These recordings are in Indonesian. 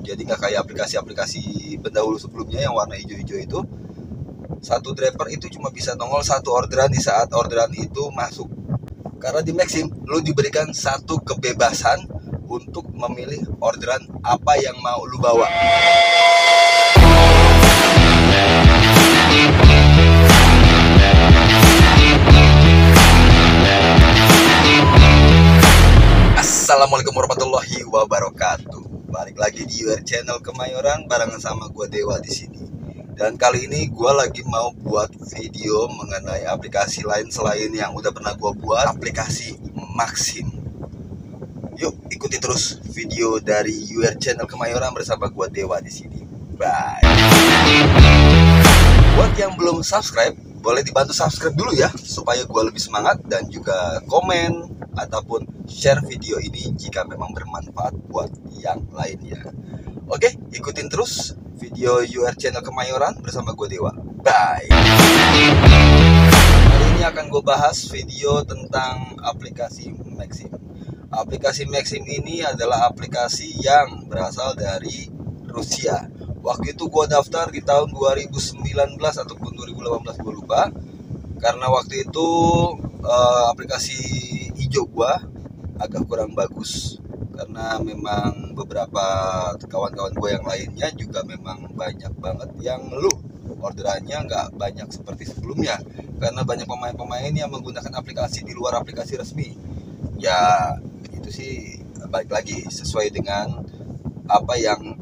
Jadi nggak kayak aplikasi-aplikasi pendahulu sebelumnya yang warna hijau-hijau itu. Satu driver itu cuma bisa nongol satu orderan di saat orderan itu masuk. Karena di Maxim, lu diberikan satu kebebasan untuk memilih orderan apa yang mau lu bawa. Assalamualaikum warahmatullahi wabarakatuh. Balik lagi di UR Channel Kemayoran barengan sama gue Dewa di sini. Dan kali ini gue lagi mau buat video mengenai aplikasi lain selain yang udah pernah gue buat, aplikasi Maxim. Yuk ikuti terus video dari UR Channel Kemayoran bersama gue Dewa di sini. Bye. Buat yang belum subscribe, boleh dibantu subscribe dulu ya, supaya gue lebih semangat, dan juga komen ataupun share video ini jika memang bermanfaat buat yang lainnya. Oke, ikutin terus video UR Channel Kemayoran bersama gue Dewa. Bye. Hari ini akan gue bahas video tentang aplikasi Maxim. Aplikasi Maxim ini adalah aplikasi yang berasal dari Rusia. Waktu itu gue daftar di tahun 2019 ataupun 2018, gue lupa. Karena waktu itu aplikasi hijau gue agak kurang bagus. Karena memang beberapa kawan-kawan gue yang lainnya juga memang banyak banget yang ngeluh orderannya nggak banyak seperti sebelumnya. Karena banyak pemain-pemain yang menggunakan aplikasi di luar aplikasi resmi. Ya itu sih balik lagi sesuai dengan apa yang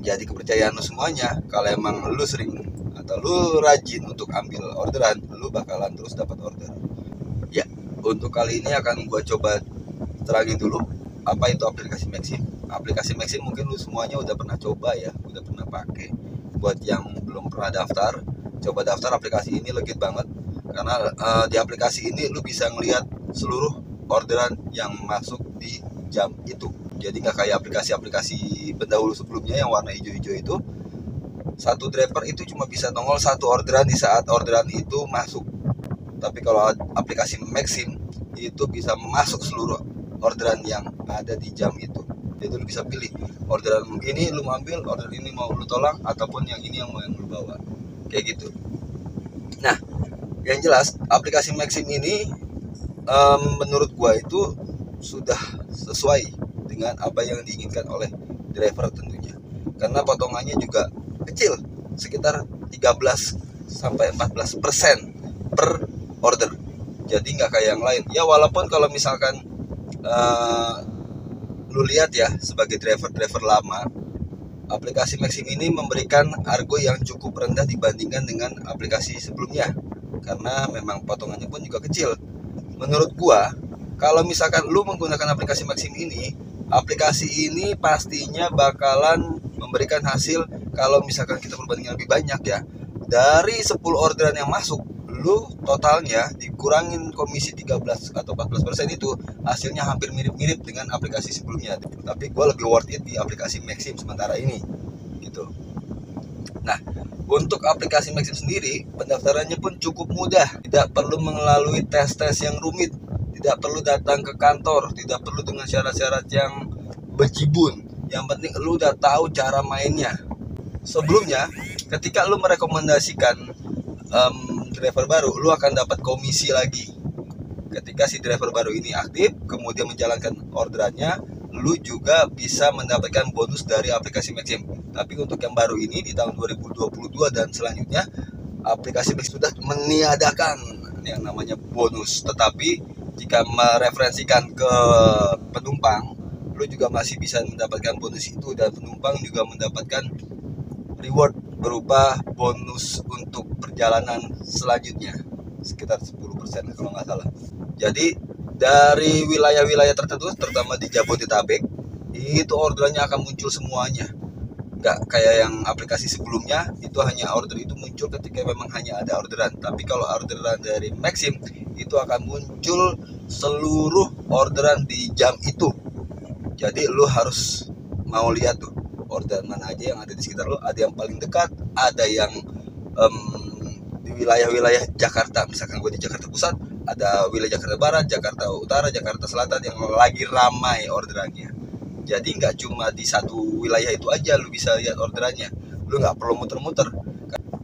jadi kepercayaan lu semuanya. Kalau emang lu sering atau lu rajin untuk ambil orderan, lu bakalan terus dapat order. Ya, untuk kali ini akan gue coba terangin dulu apa itu aplikasi Maxim. Aplikasi Maxim mungkin lu semuanya udah pernah coba ya, udah pernah pakai. Buat yang belum pernah daftar, coba daftar. Aplikasi ini legit banget. Karena di aplikasi ini lu bisa ngelihat seluruh orderan yang masuk di jam itu. Jadi nggak kayak aplikasi-aplikasi pendahulu sebelumnya yang warna hijau-hijau itu. Satu driver itu cuma bisa nongol satu orderan di saat orderan itu masuk. Tapi kalau aplikasi Maxim itu bisa masuk seluruh orderan yang ada di jam itu. Jadi lu bisa pilih orderan ini lu mau ambil, orderan ini mau lu tolak, ataupun yang ini yang mau lu bawa. Kayak gitu. Nah, yang jelas aplikasi Maxim ini menurut gua itu sudah sesuai dengan apa yang diinginkan oleh driver tentunya. Karena potongannya juga kecil, sekitar 13-14% per order. Jadi nggak kayak yang lain. Ya walaupun kalau misalkan lu lihat ya, sebagai driver lama, aplikasi Maxim ini memberikan argo yang cukup rendah dibandingkan dengan aplikasi sebelumnya. Karena memang potongannya pun juga kecil. Menurut gua, kalau misalkan lu menggunakan aplikasi Maxim ini, aplikasi ini pastinya bakalan memberikan hasil kalau misalkan kita perbandingan lebih banyak ya. Dari 10 orderan yang masuk, lu totalnya dikurangin komisi 13 atau 14% itu, hasilnya hampir mirip-mirip dengan aplikasi sebelumnya. Tapi gue lebih worth it di aplikasi Maxim sementara ini gitu. Nah, untuk aplikasi Maxim sendiri, pendaftarannya pun cukup mudah. Tidak perlu melalui tes-tes yang rumit, tidak perlu datang ke kantor, tidak perlu dengan syarat-syarat yang bejibun. Yang penting lu udah tahu cara mainnya. Sebelumnya, ketika lu merekomendasikan driver baru, lu akan dapat komisi lagi. Ketika si driver baru ini aktif, kemudian menjalankan orderannya, lu juga bisa mendapatkan bonus dari aplikasi Maxim. Tapi untuk yang baru ini di tahun 2022 dan selanjutnya, aplikasi Maxim sudah meniadakan yang namanya bonus. Tetapi jika mereferensikan ke penumpang, lu juga masih bisa mendapatkan bonus itu, dan penumpang juga mendapatkan reward berupa bonus untuk perjalanan selanjutnya sekitar 10% kalau nggak salah. Jadi dari wilayah-wilayah tertentu, terutama di Jabodetabek, itu orderannya akan muncul semuanya. Nggak kayak yang aplikasi sebelumnya, itu hanya order itu muncul ketika memang hanya ada orderan. Tapi kalau orderan dari Maxim, itu akan muncul seluruh orderan di jam itu. Jadi lu harus mau lihat tuh orderan mana aja yang ada di sekitar lu. Ada yang paling dekat, ada yang di wilayah-wilayah Jakarta. Misalkan gue di Jakarta Pusat, ada wilayah Jakarta Barat, Jakarta Utara, Jakarta Selatan yang lagi ramai orderannya. Jadi nggak cuma di satu wilayah itu aja lu bisa lihat orderannya, lu nggak perlu muter-muter.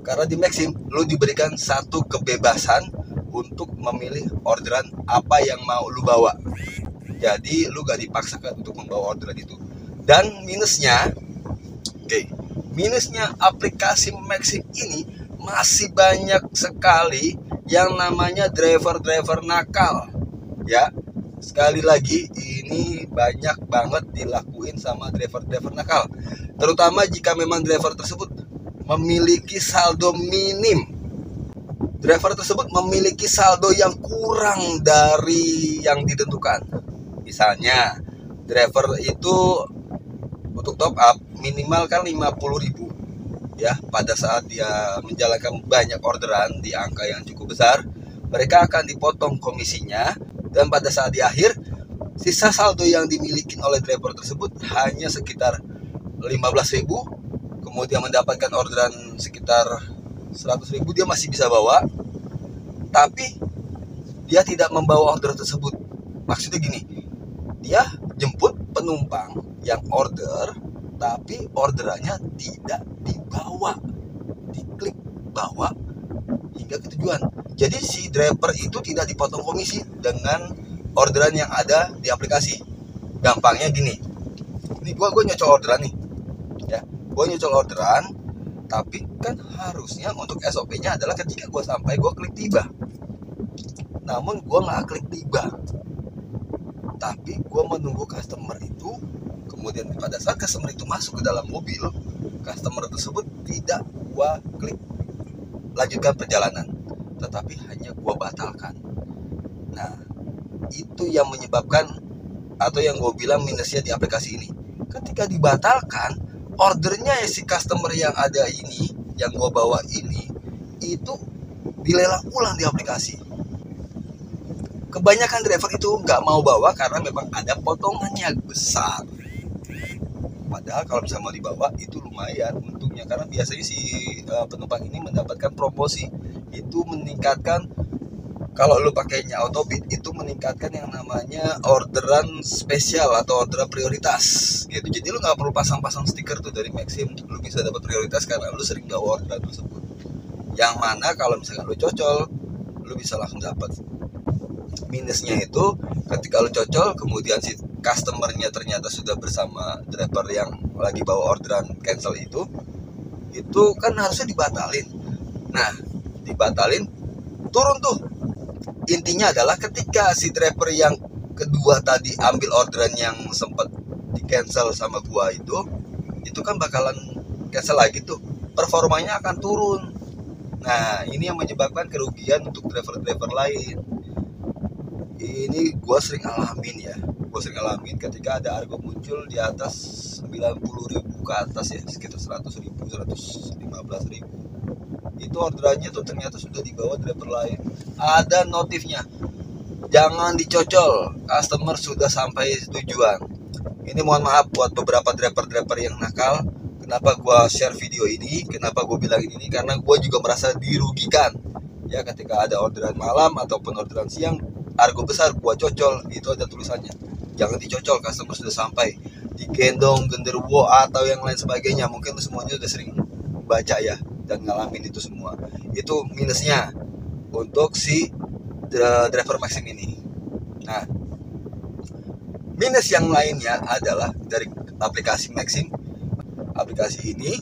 Karena di Maxim lu diberikan satu kebebasan untuk memilih orderan apa yang mau lu bawa. Jadi lu gak dipaksakan untuk membawa orderan itu. Dan minusnya, minusnya aplikasi Maxim ini masih banyak sekali yang namanya driver-driver nakal. Ya, sekali lagi ini banyak banget dilakuin sama driver-driver nakal. Terutama jika memang driver tersebut memiliki saldo minim. Driver tersebut memiliki saldo yang kurang dari yang ditentukan. Misalnya, driver itu untuk top up minimal kan 50.000 ya. Pada saat dia menjalankan banyak orderan di angka yang cukup besar, mereka akan dipotong komisinya, dan pada saat di akhir sisa saldo yang dimiliki oleh driver tersebut hanya sekitar 15.000. Kemudian mendapatkan orderan sekitar 100.000, dia masih bisa bawa, tapi dia tidak membawa order tersebut. Maksudnya gini, dia jemput penumpang yang order, tapi orderannya tidak dibawa, diklik bawa hingga ke tujuan. Jadi si driver itu tidak dipotong komisi dengan orderan yang ada di aplikasi. Gampangnya gini, ini gue nyocol orderan nih, ya, gue nyocol orderan, tapi kan harusnya untuk SOP-nya adalah ketika gue sampai gue klik tiba. Namun gue nggak klik tiba, tapi gue menunggu customer itu. Kemudian pada saat customer itu masuk ke dalam mobil, customer tersebut tidak gue klik lanjutkan perjalanan, tetapi hanya gue batalkan. Nah, itu yang menyebabkan atau yang gue bilang minusnya di aplikasi ini. Ketika dibatalkan, ordernya ya si customer yang ada ini, yang gue bawa ini, itu dilelang ulang di aplikasi. Kebanyakan driver itu nggak mau bawa karena memang ada potongannya besar. Padahal kalau bisa mau dibawa itu lumayan untungnya, karena biasanya si penumpang ini mendapatkan promosi. Itu meningkatkan, kalau lu pakainya Autobit, itu meningkatkan yang namanya orderan spesial atau orderan prioritas gitu. Jadi lu nggak perlu pasang-pasang stiker tuh dari Maxim, lu bisa dapat prioritas karena lu sering bawa orderan tersebut. Yang mana kalau misalkan lu cocol, lu bisa langsung dapat. Minusnya itu ketika lu cocol, kemudian si customernya ternyata sudah bersama driver yang lagi bawa orderan cancel itu kan harusnya dibatalin. Nah, dibatalin, turun tuh. Intinya adalah ketika si driver yang kedua tadi ambil orderan yang sempat di cancel sama gua itu kan bakalan cancel lagi tuh, performanya akan turun. Nah, ini yang menyebabkan kerugian untuk driver-driver lain. Ini gue sering alamin ketika ada argo muncul di atas 90.000 ke atas ya, sekitar 100.000, 115.000. Itu orderannya tuh ternyata sudah dibawa driver lain. Ada notifnya, jangan dicocol, customer sudah sampai tujuan. Ini mohon maaf buat beberapa driver-driver yang nakal. Kenapa gue share video ini, kenapa gue bilang ini, karena gue juga merasa dirugikan ya ketika ada orderan malam ataupun orderan siang, argo besar gua cocol, itu ada tulisannya jangan dicocol, customer sudah sampai, digendong, genderuwo atau yang lain sebagainya. Mungkin semuanya udah sering baca ya dan ngalamin itu semua. Itu minusnya untuk si driver Maxim ini. Nah, minus yang lainnya adalah dari aplikasi Maxim. Aplikasi ini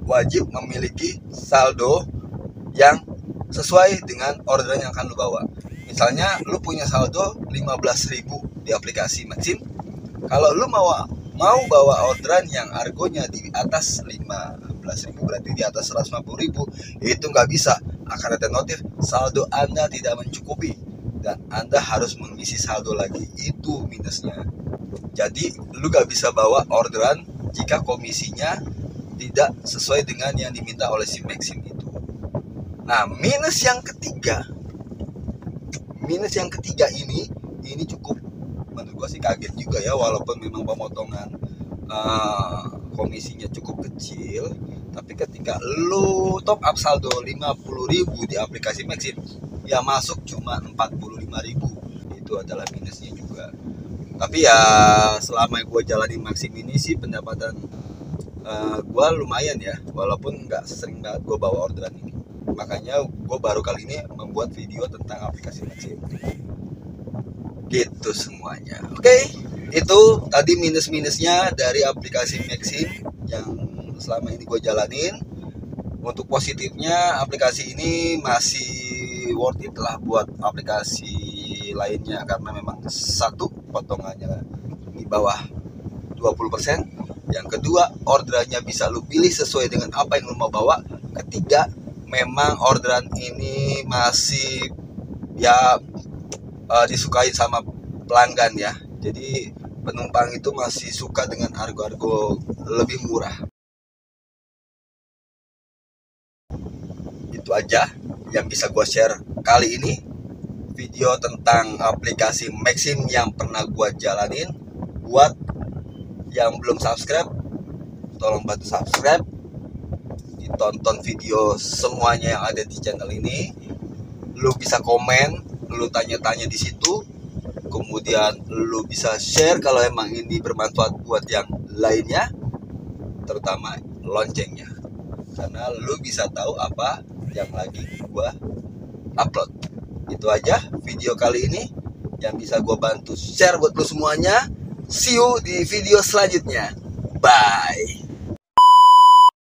wajib memiliki saldo yang sesuai dengan orderan yang akan lu bawa. Misalnya lu punya saldo 15.000 di aplikasi Maxim. Kalau lu mau bawa orderan yang argonya di atas 15.000, berarti di atas 150.000, itu nggak bisa. Akan ada notif saldo Anda tidak mencukupi dan Anda harus mengisi saldo lagi. Itu minusnya. Jadi lu nggak bisa bawa orderan jika komisinya tidak sesuai dengan yang diminta oleh si Maxim itu. Nah, minus yang ketiga ini cukup menurut gua sih kaget juga ya, walaupun memang pemotongan komisinya cukup kecil, tapi ketika lu top up saldo 50.000 di aplikasi Maxim, ya masuk cuma 45.000. Itu adalah minusnya juga. Tapi ya selama gue jalani Maxim ini sih pendapatan gue lumayan ya, walaupun nggak sering banget gue bawa orderan ini. Makanya gue baru kali ini membuat video tentang aplikasi Maxim. Gitu semuanya. Oke, itu tadi minus-minusnya dari aplikasi Maxim yang selama ini gue jalanin. Untuk positifnya, aplikasi ini masih worth it lah buat aplikasi lainnya, karena memang satu, potongannya di bawah 20%. Yang kedua, orderannya bisa lu pilih sesuai dengan apa yang lu mau bawa. Ketiga, memang orderan ini masih ya disukai sama pelanggan ya. Jadi penumpang itu masih suka dengan argo-argo lebih murah. Itu aja yang bisa gue share kali ini, video tentang aplikasi Maxim yang pernah gue jalanin. Buat yang belum subscribe, tolong bantu subscribe, ditonton video semuanya yang ada di channel ini. Lu bisa komen, lu tanya-tanya di situ, kemudian lu bisa share kalau emang ini bermanfaat buat yang lainnya, terutama loncengnya, karena lu bisa tahu apa yang lagi gua upload. Itu aja video kali ini yang bisa gua bantu share buat lu semuanya. See you di video selanjutnya. Bye.